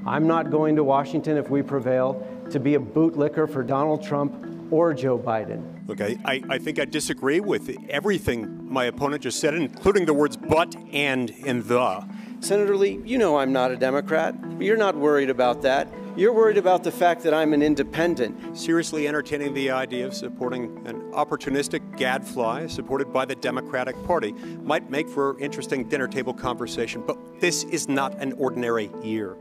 I'm not going to Washington if we prevail to be a bootlicker for Donald Trump or Joe Biden. Look, I think I disagree with everything my opponent just said, including the words but, and the. Senator Lee, you know I'm not a Democrat. You're not worried about that. You're worried about the fact that I'm an independent. Seriously entertaining the idea of supporting an opportunistic gadfly supported by the Democratic Party might make for interesting dinner table conversation, but this is not an ordinary year.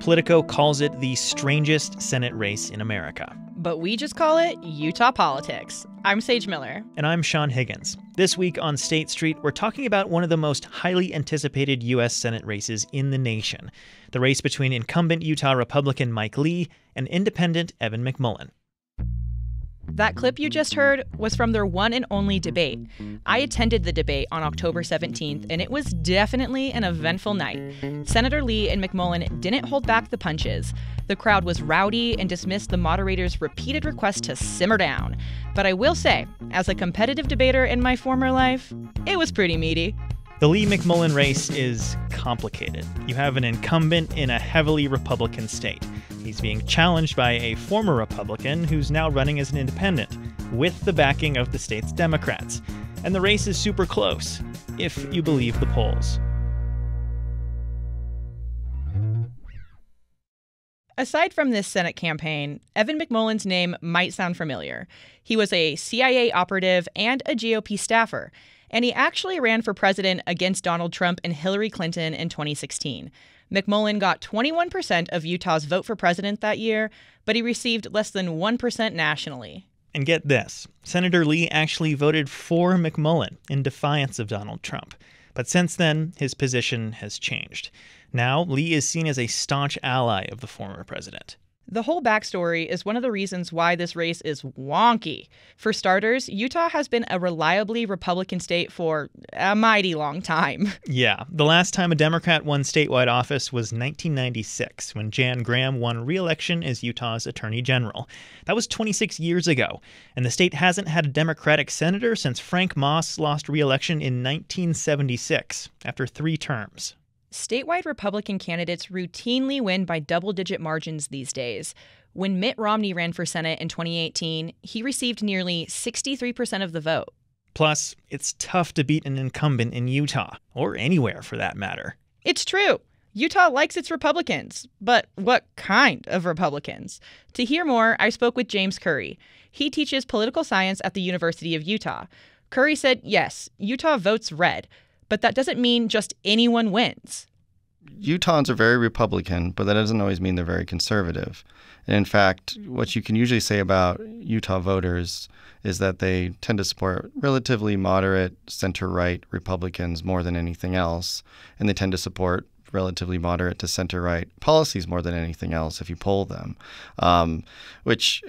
Politico calls it the strangest Senate race in America. But we just call it Utah politics. I'm Sage Miller. And I'm Sean Higgins. This week on State Street, we're talking about one of the most highly anticipated U.S. Senate races in the nation, the race between incumbent Utah Republican Mike Lee and independent Evan McMullin. That clip you just heard was from their one and only debate. I attended the debate on October 17th, and it was definitely an eventful night. Senator Lee and McMullin didn't hold back the punches. The crowd was rowdy and dismissed the moderator's repeated request to simmer down. But I will say, as a competitive debater in my former life, it was pretty meaty. The Lee-McMullin race is complicated. You have an incumbent in a heavily Republican state. He's being challenged by a former Republican who's now running as an independent, with the backing of the state's Democrats. And the race is super close, if you believe the polls. Aside from this Senate campaign, Evan McMullin's name might sound familiar. He was a CIA operative and a GOP staffer, and he actually ran for president against Donald Trump and Hillary Clinton in 2016. McMullin got 21% of Utah's vote for president that year, but he received less than 1% nationally. And get this, Senator Lee actually voted for McMullin in defiance of Donald Trump. But since then, his position has changed. Now, Lee is seen as a staunch ally of the former president. The whole backstory is one of the reasons why this race is wonky. For starters, Utah has been a reliably Republican state for a mighty long time. Yeah, the last time a Democrat won statewide office was 1996, when Jan Graham won re-election as Utah's attorney general. That was 26 years ago, and the state hasn't had a Democratic senator since Frank Moss lost re-election in 1976, after 3 terms. Statewide Republican candidates routinely win by double-digit margins these days. When Mitt Romney ran for Senate in 2018, he received nearly 63% of the vote. Plus, it's tough to beat an incumbent in Utah, or anywhere for that matter. It's true. Utah likes its Republicans, but what kind of Republicans? To hear more, I spoke with James Curry. He teaches political science at the University of Utah. Curry said, yes, Utah votes red, but that doesn't mean just anyone wins. Utahns are very Republican, but that doesn't always mean they're very conservative. And in fact, what you can usually say about Utah voters is that they tend to support relatively moderate center-right Republicans more than anything else, and they tend to support relatively moderate to center-right policies more than anything else if you poll them, which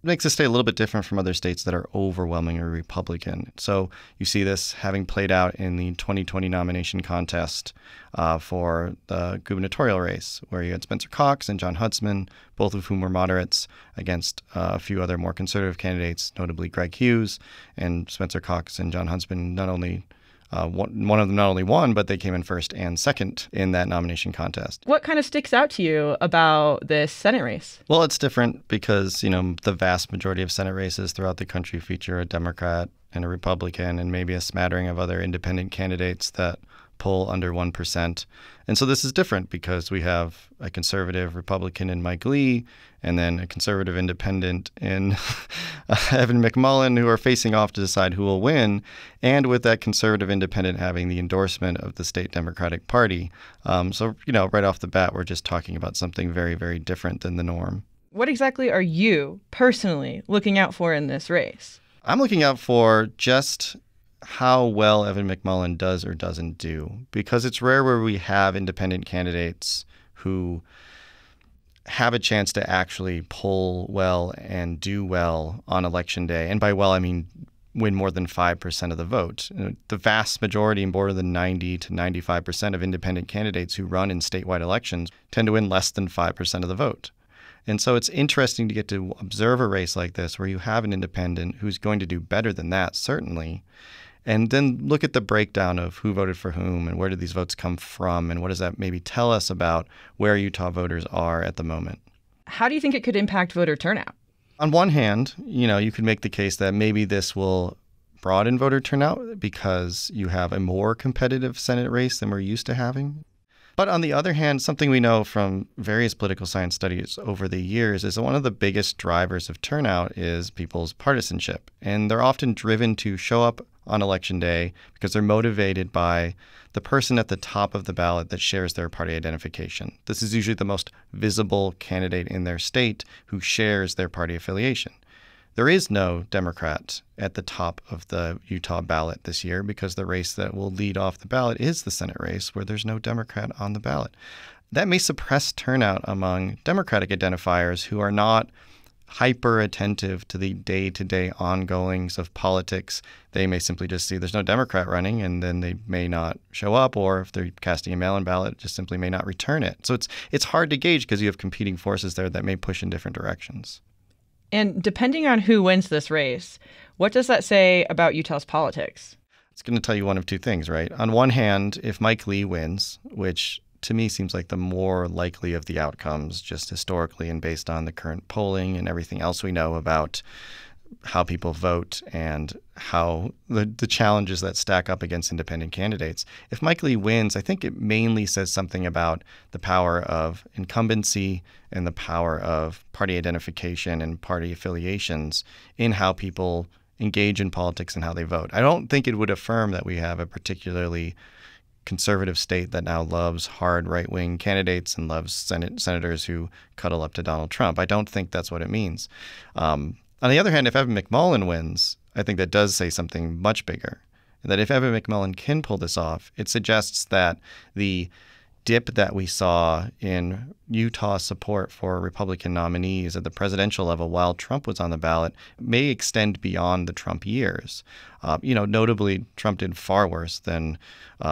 makes the state a little bit different from other states that are overwhelmingly Republican. So you see this having played out in the 2020 nomination contest for the gubernatorial race, where you had Spencer Cox and John Huntsman, both of whom were moderates, against a few other more conservative candidates, notably Greg Hughes. And Spencer Cox and John Huntsman one of them not only won, but they came in first and second in that nomination contest. What kind of sticks out to you about this Senate race? Well, it's different because, the vast majority of Senate races throughout the country feature a Democrat and a Republican and maybe a smattering of other independent candidates that poll under 1%. And so this is different because we have a conservative Republican in Mike Lee and then a conservative independent in Evan McMullin, who are facing off to decide who will win, and with that conservative independent having the endorsement of the state Democratic Party. So right off the bat, we're just talking about something very, very different than the norm. What exactly are you personally looking out for in this race? I'm looking out for just how well Evan McMullin does or doesn't do, because it's rare where we have independent candidates who have a chance to actually poll well and do well on Election Day. And by well, I mean win more than 5% of the vote. The vast majority, more than 90 to 95% of independent candidates who run in statewide elections tend to win less than 5% of the vote. And so it's interesting to get to observe a race like this where you have an independent who's going to do better than that, certainly. and then look at the breakdown of who voted for whom and where did these votes come from, and what does that maybe tell us about where Utah voters are at the moment. How do you think it could impact voter turnout? On one hand, you could make the case that maybe this will broaden voter turnout because you have a more competitive Senate race than we're used to having. But on the other hand, something we know from various political science studies over the years is that one of the biggest drivers of turnout is people's partisanship. And they're often driven to show up on Election Day because they're motivated by the person at the top of the ballot that shares their party identification. This is usually the most visible candidate in their state who shares their party affiliation. There is no Democrat at the top of the Utah ballot this year because the race that will lead off the ballot is the Senate race where there's no Democrat on the ballot. That may suppress turnout among Democratic identifiers who are not hyper attentive to the day-to-day ongoings of politics. They may simply just see there's no Democrat running and then they may not show up, or if they're casting a mail-in ballot, just simply may not return it. So it's hard to gauge because you have competing forces there that may push in different directions. And depending on who wins this race, what does that say about Utah's politics? It's going to tell you one of two things, right? On one hand, if Mike Lee wins, which to me seems like the more likely of the outcomes just historically and based on the current polling and everything else we know about how people vote and how the challenges that stack up against independent candidates. If Mike Lee wins, I think it mainly says something about the power of incumbency and the power of party identification and party affiliations in how people engage in politics and how they vote. I don't think it would affirm that we have a particularly conservative state that now loves hard right-wing candidates and loves senators who cuddle up to Donald Trump. I don't think that's what it means. On the other hand, if Evan McMullin wins, I think that does say something much bigger. That if Evan McMullin can pull this off, it suggests that the dip that we saw in Utah support for Republican nominees at the presidential level while Trump was on the ballot may extend beyond the Trump years. Notably, Trump did far worse than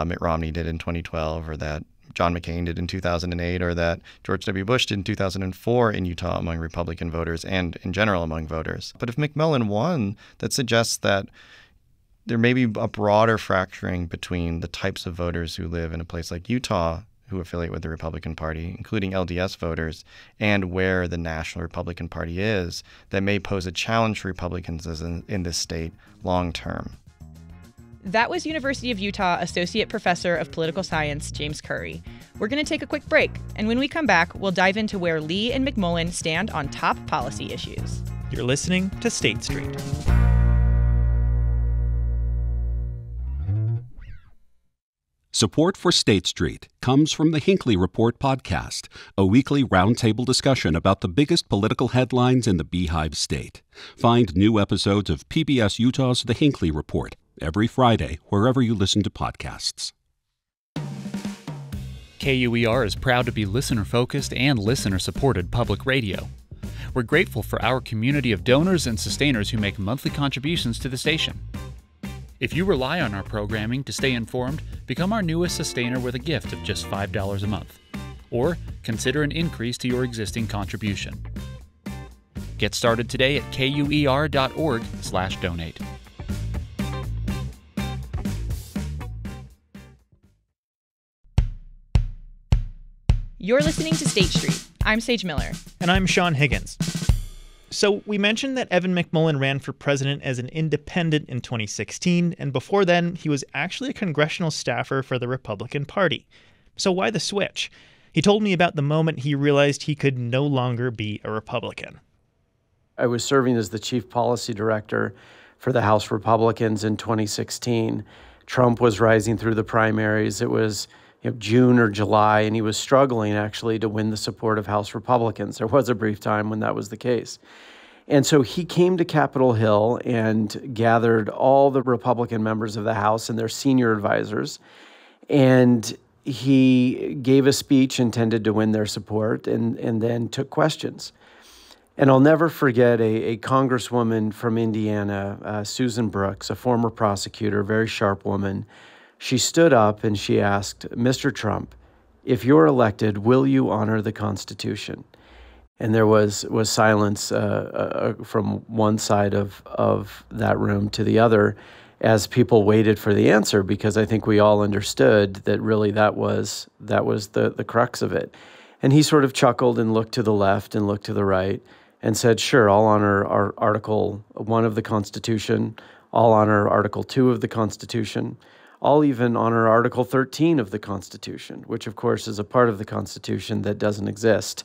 Mitt Romney did in 2012 or that John McCain did in 2008 or that George W. Bush did in 2004 in Utah among Republican voters and in general among voters. But if McMullin won, that suggests that there may be a broader fracturing between the types of voters who live in a place like Utah who affiliate with the Republican Party, including LDS voters, and where the National Republican Party is, that may pose a challenge for Republicans in this state long term. That was University of Utah Associate Professor of Political Science, James Curry. We're going to take a quick break, and when we come back, we'll dive into where Lee and McMullin stand on top policy issues. You're listening to State Street. Support for State Street comes from the Hinckley Report podcast, a weekly roundtable discussion about the biggest political headlines in the Beehive State. Find new episodes of PBS Utah's The Hinckley Report every Friday, wherever you listen to podcasts. KUER is proud to be listener-focused and listener-supported public radio. We're grateful for our community of donors and sustainers who make monthly contributions to the station. If you rely on our programming to stay informed, become our newest sustainer with a gift of just $5 a month. Or consider an increase to your existing contribution. Get started today at kuer.org/donate. You're listening to State Street. I'm Sage Miller. And I'm Sean Higgins. So we mentioned that Evan McMullin ran for president as an independent in 2016, and before then, he was actually a congressional staffer for the Republican Party. So why the switch? He told me about the moment he realized he could no longer be a Republican. I was serving as the chief policy director for the House Republicans in 2016. Trump was rising through the primaries. It was June or July, and he was struggling actually to win the support of House Republicans. There was a brief time when that was the case. And so he came to Capitol Hill and gathered all the Republican members of the House and their senior advisors. And he gave a speech intended to win their support and then took questions. And I'll never forget a congresswoman from Indiana, Susan Brooks, a former prosecutor, very sharp woman. She stood up and she asked, "Mr. Trump, if you're elected, will you honor the Constitution?" And there was silence from one side of that room to the other. as people waited for the answer, because I think we all understood that really that was the crux of it. And he sort of chuckled and looked to the left and looked to the right and said, sure, I'll honor our Article 1 of the Constitution. I'll honor Article 2 of the Constitution. I'll even honor Article 13 of the Constitution, which of course is a part of the Constitution that doesn't exist.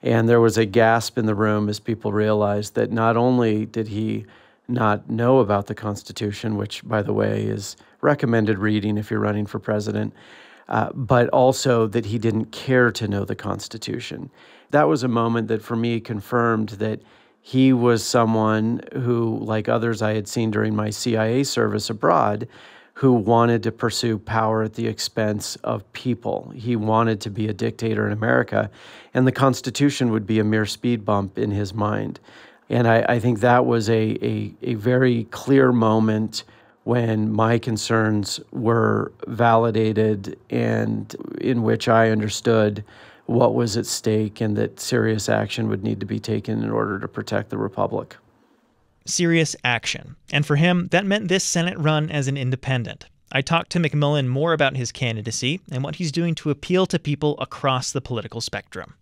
And there was a gasp in the room as people realized that not only did he not know about the Constitution, which, by the way, is recommended reading if you're running for president, but also that he didn't care to know the Constitution. That was a moment that for me confirmed that he was someone who, like others I had seen during my CIA service abroad, who wanted to pursue power at the expense of people. He wanted to be a dictator in America, and the Constitution would be a mere speed bump in his mind. And I think that was a very clear moment when my concerns were validated and in which I understood what was at stake and that serious action would need to be taken in order to protect the Republic. Serious action. And for him, that meant this Senate run as an independent. I talked to McMullin more about his candidacy and what he's doing to appeal to people across the political spectrum.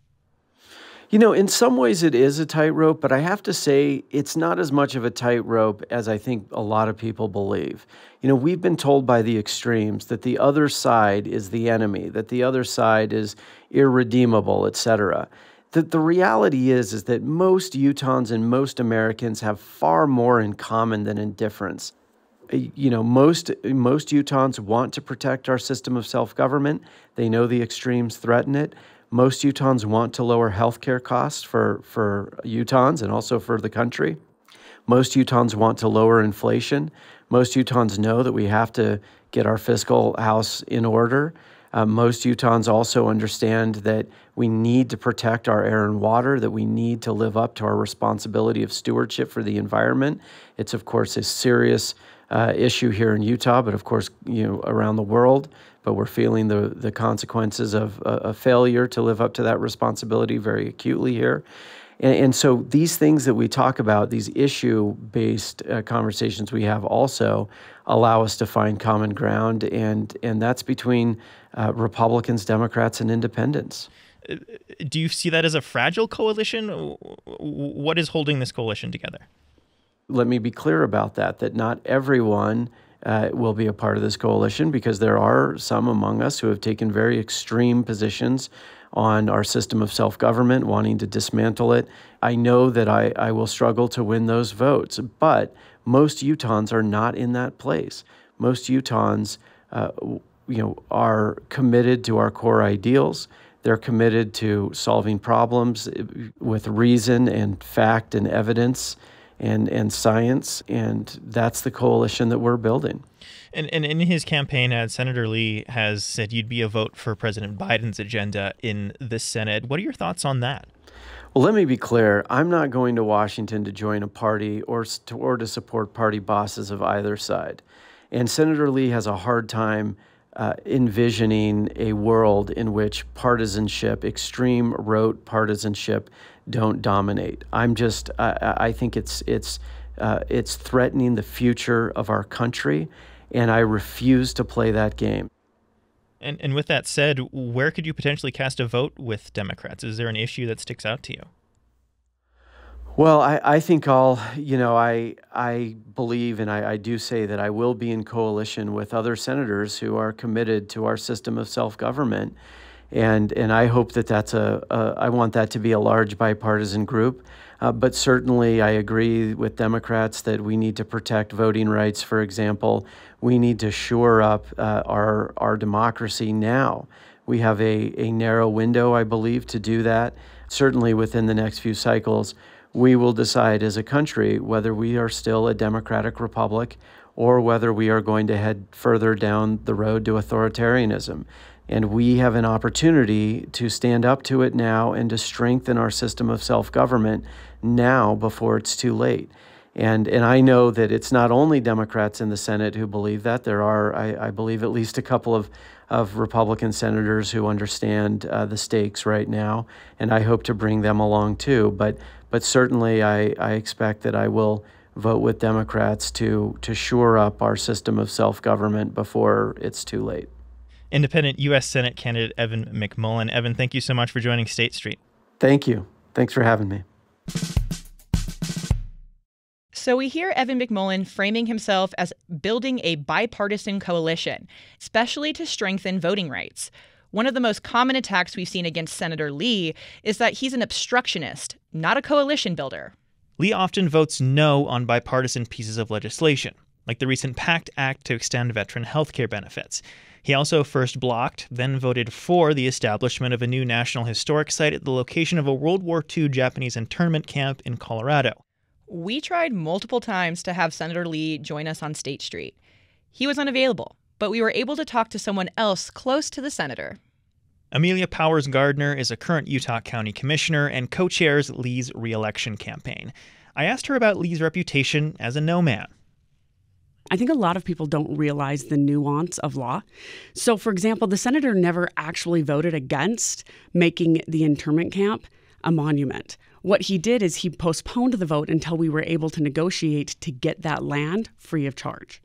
You know, in some ways it is a tightrope, but I have to say it's not as much of a tightrope as I think a lot of people believe. You know, we've been told by the extremes that the other side is the enemy, that the other side is irredeemable, etc. The reality is that most Utahns and most Americans have far more in common than indifference. You know, most Utahns want to protect our system of self-government. They know the extremes threaten it. Most Utahns want to lower healthcare costs for Utahns and also for the country. Most Utahns want to lower inflation. Most Utahns know that we have to get our fiscal house in order. Most Utahns also understand that we need to protect our air and water, that we need to live up to our responsibility of stewardship for the environment. It's, of course, a serious issue here in Utah, but of course, you know, around the world. But we're feeling the consequences of a failure to live up to that responsibility very acutely here. And so these things that we talk about, these issue-based conversations we have also allow us to find common ground, and that's between Republicans, Democrats, and independents. Do you see that as a fragile coalition? What is holding this coalition together? Let me be clear about that not everyone will be a part of this coalition, because there are some among us who have taken very extreme positions on our system of self-government, wanting to dismantle it. I know that I will struggle to win those votes, but most Utahns are not in that place. Most Utahns are committed to our core ideals. They're committed to solving problems with reason and fact and evidence and science, and that's the coalition that we're building. And in his campaign ad, Senator Lee has said you'd be a vote for President Biden's agenda in the Senate. What are your thoughts on that? Well, let me be clear. I'm not going to Washington to join a party or to support party bosses of either side. And Senator Lee has a hard time envisioning a world in which partisanship, extreme rote partisanship, don't dominate. I think it's threatening the future of our country, and I refuse to play that game. And with that said, where could you potentially cast a vote with Democrats? Is there an issue that sticks out to you? Well, I think I believe, and I do say that I will be in coalition with other senators who are committed to our system of self-government. And I hope that I want that to be a large bipartisan group. But certainly I agree with Democrats that we need to protect voting rights, for example. We need to shore up our democracy now. We have a narrow window, I believe, to do that. Certainly within the next few cycles, we will decide as a country whether we are still a democratic republic or whether we are going to head further down the road to authoritarianism. And we have an opportunity to stand up to it now and to strengthen our system of self-government now before it's too late. And I know that it's not only Democrats in the Senate who believe that. There are, I believe, at least a couple of Republican senators who understand the stakes right now, and I hope to bring them along too. But certainly I expect that I will vote with Democrats to shore up our system of self-government before it's too late. Independent U.S. Senate candidate Evan McMullin. Evan, thank you so much for joining State Street. Thank you. Thanks for having me. So we hear Evan McMullin framing himself as building a bipartisan coalition, especially to strengthen voting rights. One of the most common attacks we've seen against Senator Lee is that he's an obstructionist, not a coalition builder. Lee often votes no on bipartisan pieces of legislation, like the recent PACT Act to extend veteran health care benefits. He also first blocked, then voted for the establishment of a new National Historic Site at the location of a World War II Japanese internment camp in Colorado. We tried multiple times to have Senator Lee join us on State Street. He was unavailable, but we were able to talk to someone else close to the senator. Amelia Powers Gardner is a current Utah County Commissioner and co-chairs Lee's re-election campaign. I asked her about Lee's reputation as a no man. I think a lot of people don't realize the nuance of law. So, for example, the senator never actually voted against making the internment camp a monument. What he did is he postponed the vote until we were able to negotiate to get that land free of charge,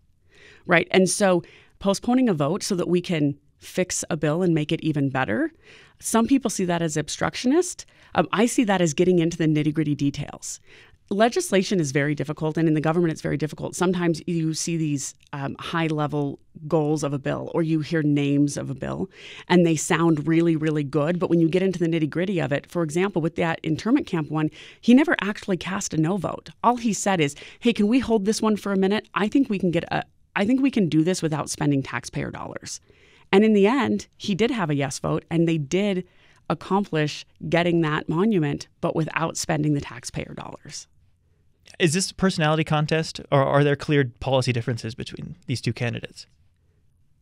right? And so postponing a vote so that we can fix a bill and make it even better, some people see that as obstructionist. I see that as getting into the nitty-gritty details. Legislation is very difficult, and in the government it's very difficult. Sometimes you see these high-level goals of a bill, or you hear names of a bill, and they sound really, really good. But when you get into the nitty-gritty of it, for example, with that internment camp one, he never actually cast a no vote. All he said is, "Hey, can we hold this one for a minute? I think we can do this without spending taxpayer dollars." And in the end, he did have a yes vote, and they did accomplish getting that monument, but without spending the taxpayer dollars. Is this a personality contest, or are there clear policy differences between these two candidates?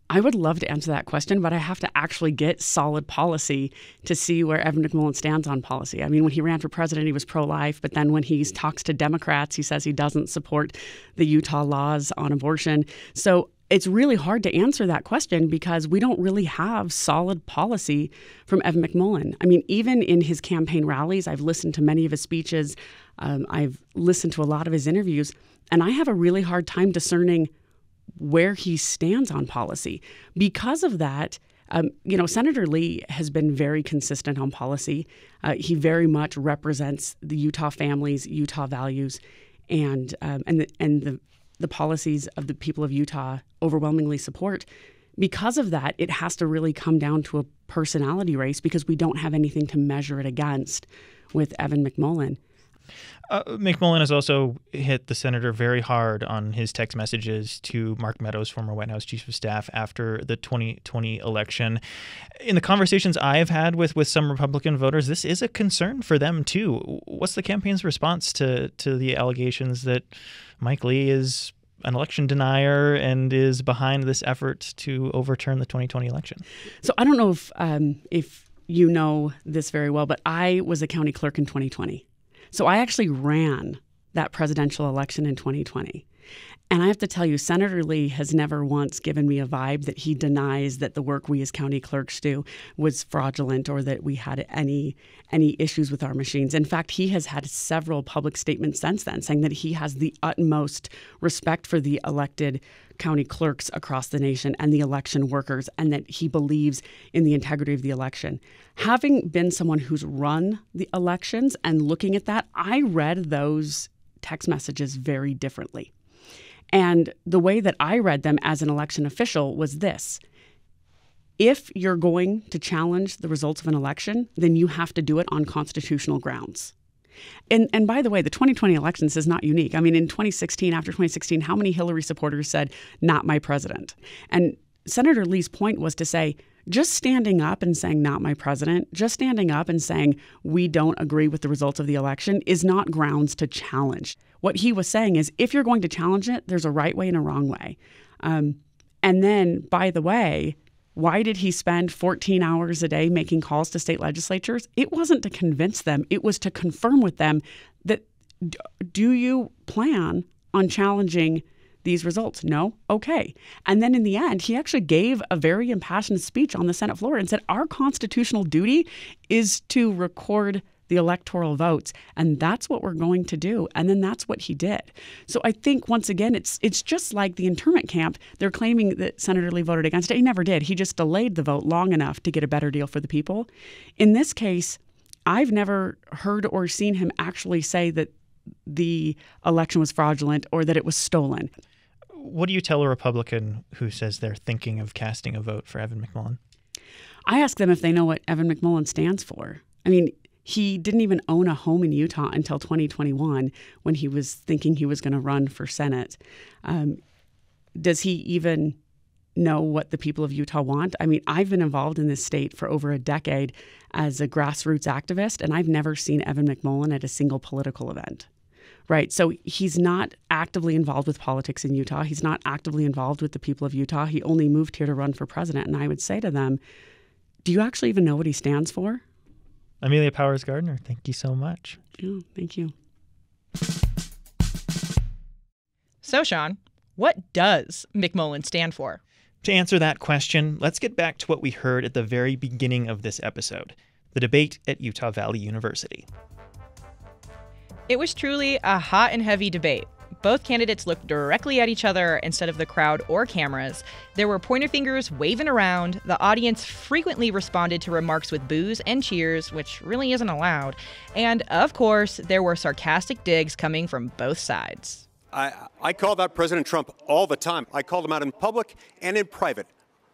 I would love to answer that question, but I have to actually get solid policy to see where Evan McMullin stands on policy. I mean, when he ran for president, he was pro-life, but then when he talks to Democrats, he says he doesn't support the Utah laws on abortion. So it's really hard to answer that question because we don't really have solid policy from Evan McMullin. I mean, even in his campaign rallies, I've listened to many of his speeches. I've listened to a lot of his interviews, and I have a really hard time discerning where he stands on policy. Because of that, Senator Lee has been very consistent on policy. He very much represents the Utah families, Utah values, and the policies of the people of Utah overwhelmingly support. Because of that, it has to really come down to a personality race because we don't have anything to measure it against with Evan McMullin. McMullin has also hit the senator very hard on his text messages to Mark Meadows, former White House chief of staff, after the 2020 election. In the conversations I've had with some Republican voters, this is a concern for them, too. What's the campaign's response to the allegations that Mike Lee is an election denier and is behind this effort to overturn the 2020 election? So I don't know if you know this very well, but I was a county clerk in 2020. So I actually ran that presidential election in 2020. And I have to tell you, Senator Lee has never once given me a vibe that he denies that the work we as county clerks do was fraudulent or that we had any issues with our machines. In fact, he has had several public statements since then saying that he has the utmost respect for the elected county clerks across the nation and the election workers, and that he believes in the integrity of the election. Having been someone who's run the elections and looking at that, I read those text messages very differently. And the way that I read them as an election official was this: if you're going to challenge the results of an election, then you have to do it on constitutional grounds. And by the way, the 2020 elections is not unique. I mean, in 2016, after 2016, how many Hillary supporters said, "Not my president"? And Senator Lee's point was to say, just standing up and saying, "Not my president," just standing up and saying, "We don't agree with the results of the election," is not grounds to challenge. What he was saying is, if you're going to challenge it, there's a right way and a wrong way. And then, by the way, why did he spend 14 hours a day making calls to state legislatures? It wasn't to convince them. It was to confirm with them that, do you plan on challenging these results? No? Okay. And then in the end, he actually gave a very impassioned speech on the Senate floor and said, our constitutional duty is to record the electoral votes, and that's what we're going to do. And then that's what he did. So I think, once again, it's just like the internment camp. They're claiming that Senator Lee voted against it. He never did. He just delayed the vote long enough to get a better deal for the people. In this case, I've never heard or seen him actually say that the election was fraudulent or that it was stolen. What do you tell a Republican who says they're thinking of casting a vote for Evan McMullin? I ask them if they know what Evan McMullin stands for. I mean, he didn't even own a home in Utah until 2021 when he was thinking he was going to run for Senate. Does he even know what the people of Utah want? I mean, I've been involved in this state for over a decade as a grassroots activist, and I've never seen Evan McMullin at a single political event. Right. So he's not actively involved with politics in Utah. He's not actively involved with the people of Utah. He only moved here to run for president. And I would say to them, do you actually even know what he stands for? Amelia Powers Gardner, thank you so much. Yeah, thank you. So, Sean, what does McMullin stand for? To answer that question, let's get back to what we heard at the very beginning of this episode, the debate at Utah Valley University. It was truly a hot and heavy debate. Both candidates looked directly at each other instead of the crowd or cameras. There were pointer fingers waving around. The audience frequently responded to remarks with boos and cheers, which really isn't allowed. And, of course, there were sarcastic digs coming from both sides. I called out President Trump all the time. I called him out in public and in private.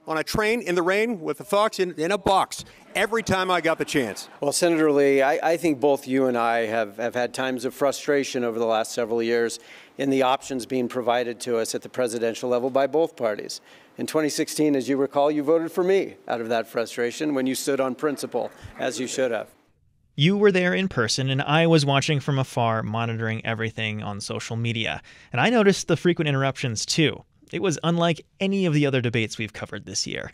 On a train, in the rain, with a fox in a box, every time I got the chance. Well, Senator Lee, I think both you and I have had times of frustration over the last several years in the options being provided to us at the presidential level by both parties. In 2016, as you recall, you voted for me out of that frustration when you stood on principle, as you should have. You were there in person, and I was watching from afar, monitoring everything on social media. And I noticed the frequent interruptions, too. It was unlike any of the other debates we've covered this year.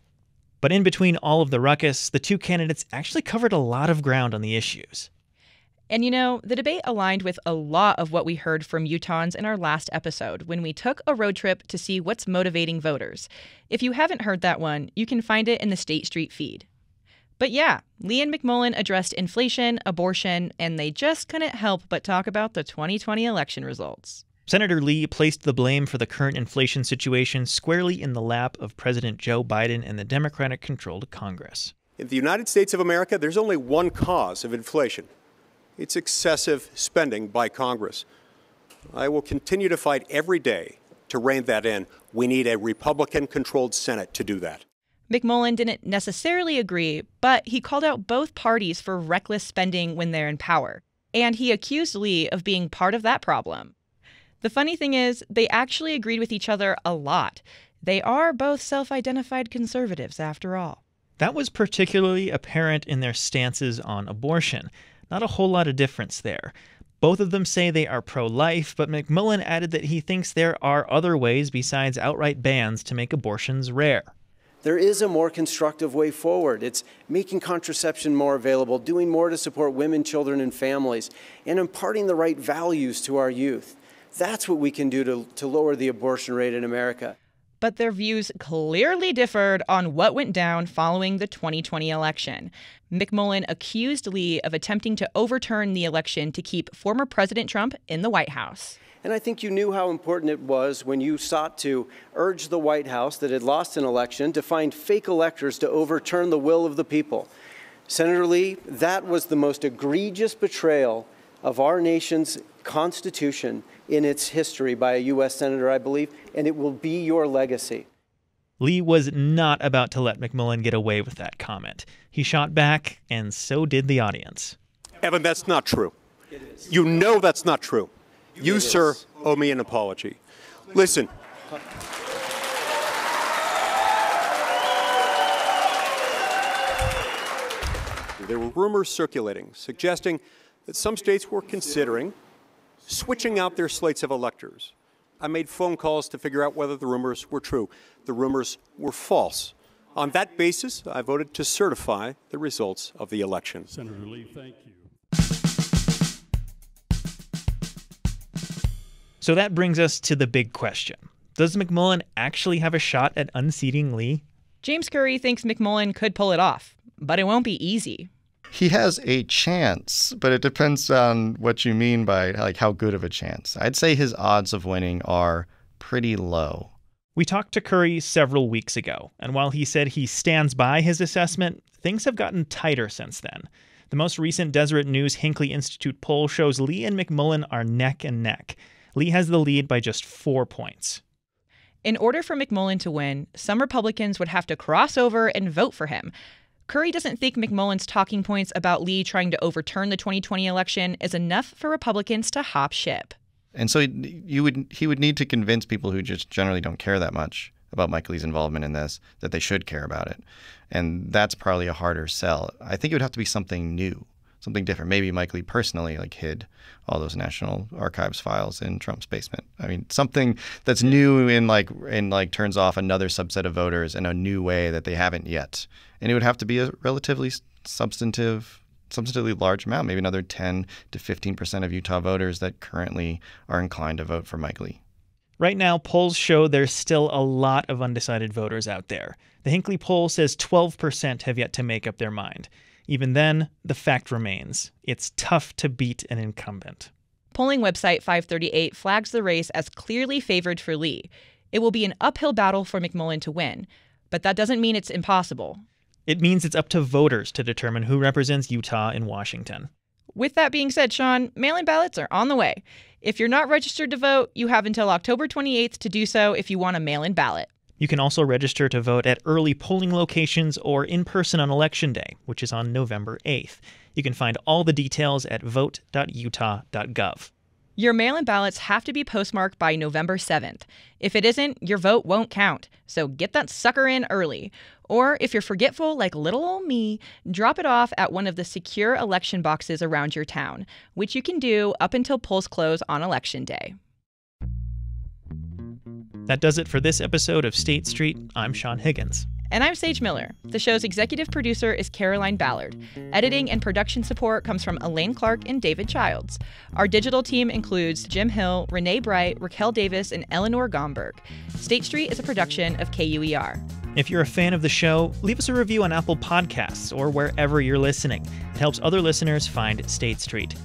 But in between all of the ruckus, the two candidates actually covered a lot of ground on the issues. And the debate aligned with a lot of what we heard from Utahns in our last episode when we took a road trip to see what's motivating voters. If you haven't heard that one, you can find it in the State Street feed. But yeah, Lee and McMullin addressed inflation, abortion, and they just couldn't help but talk about the 2020 election results. Senator Lee placed the blame for the current inflation situation squarely in the lap of President Joe Biden and the Democratic-controlled Congress. In the United States of America, there's only one cause of inflation. It's excessive spending by Congress. I will continue to fight every day to rein that in. We need a Republican-controlled Senate to do that. McMullin didn't necessarily agree, but he called out both parties for reckless spending when they're in power. And he accused Lee of being part of that problem. The funny thing is, they actually agreed with each other a lot. They are both self-identified conservatives, after all. That was particularly apparent in their stances on abortion. Not a whole lot of difference there. Both of them say they are pro-life, but McMullin added that he thinks there are other ways besides outright bans to make abortions rare. There is a more constructive way forward. It's making contraception more available, doing more to support women, children, and families, and imparting the right values to our youth. That's what we can do to lower the abortion rate in America. But their views clearly differed on what went down following the 2020 election. McMullin accused Lee of attempting to overturn the election to keep former President Trump in the White House. And I think you knew how important it was when you sought to urge the White House that had lost an election to find fake electors to overturn the will of the people. Senator Lee, that was the most egregious betrayal of our nation's Constitution in its history by a U.S. Senator, I believe, and it will be your legacy. Lee was not about to let McMullin get away with that comment. He shot back, and so did the audience. Evan, that's not true. You know that's not true. You, sir, owe me an apology. Listen. There were rumors circulating suggesting that some states were considering switching out their slates of electors. I made phone calls to figure out whether the rumors were true. The rumors were false. On that basis, I voted to certify the results of the election. Senator Lee, thank you. So that brings us to the big question. Does McMullin actually have a shot at unseating Lee? James Curry thinks McMullin could pull it off, but it won't be easy. He has a chance, but it depends on what you mean by like how good of a chance. I'd say his odds of winning are pretty low. We talked to Curry several weeks ago, and while he said he stands by his assessment, things have gotten tighter since then. The most recent Deseret News Hinckley Institute poll shows Lee and McMullin are neck and neck. Lee has the lead by just 4 points. In order for McMullin to win, some Republicans would have to cross over and vote for him. Curry doesn't think McMullin's talking points about Lee trying to overturn the 2020 election is enough for Republicans to hop ship. And so he would need to convince people who just generally don't care that much about Mike Lee's involvement in this that they should care about it. And that's probably a harder sell. I think it would have to be something new, something different. Maybe Mike Lee personally hid all those National Archives files in Trump's basement. I mean, something that's new and turns off another subset of voters in a new way that they haven't yet. And it would have to be a relatively substantively large amount, maybe another 10 to 15% of Utah voters that currently are inclined to vote for Mike Lee. Right now, polls show there's still a lot of undecided voters out there. The Hinckley poll says 12% have yet to make up their mind. Even then, the fact remains. It's tough to beat an incumbent. Polling website 538 flags the race as clearly favored for Lee. It will be an uphill battle for McMullin to win, but that doesn't mean it's impossible. It means it's up to voters to determine who represents Utah in Washington. With that being said, Sean, mail-in ballots are on the way. If you're not registered to vote, you have until October 28th to do so if you want a mail-in ballot. You can also register to vote at early polling locations or in person on Election Day, which is on November 8th. You can find all the details at vote.utah.gov. Your mail-in ballots have to be postmarked by November 7th. If it isn't, your vote won't count, so get that sucker in early. Or if you're forgetful like little old me, drop it off at one of the secure election boxes around your town, which you can do up until polls close on Election Day. That does it for this episode of State Street. I'm Sean Higgins. And I'm Sage Miller. The show's executive producer is Caroline Ballard. Editing and production support comes from Elaine Clark and David Childs. Our digital team includes Jim Hill, Renee Bright, Raquel Davis, and Eleanor Gomberg. State Street is a production of KUER. If you're a fan of the show, leave us a review on Apple Podcasts or wherever you're listening. It helps other listeners find State Street.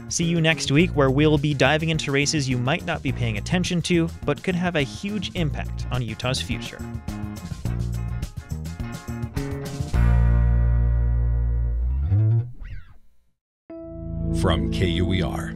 See you next week, where we'll be diving into races you might not be paying attention to, but could have a huge impact on Utah's future. From KUER.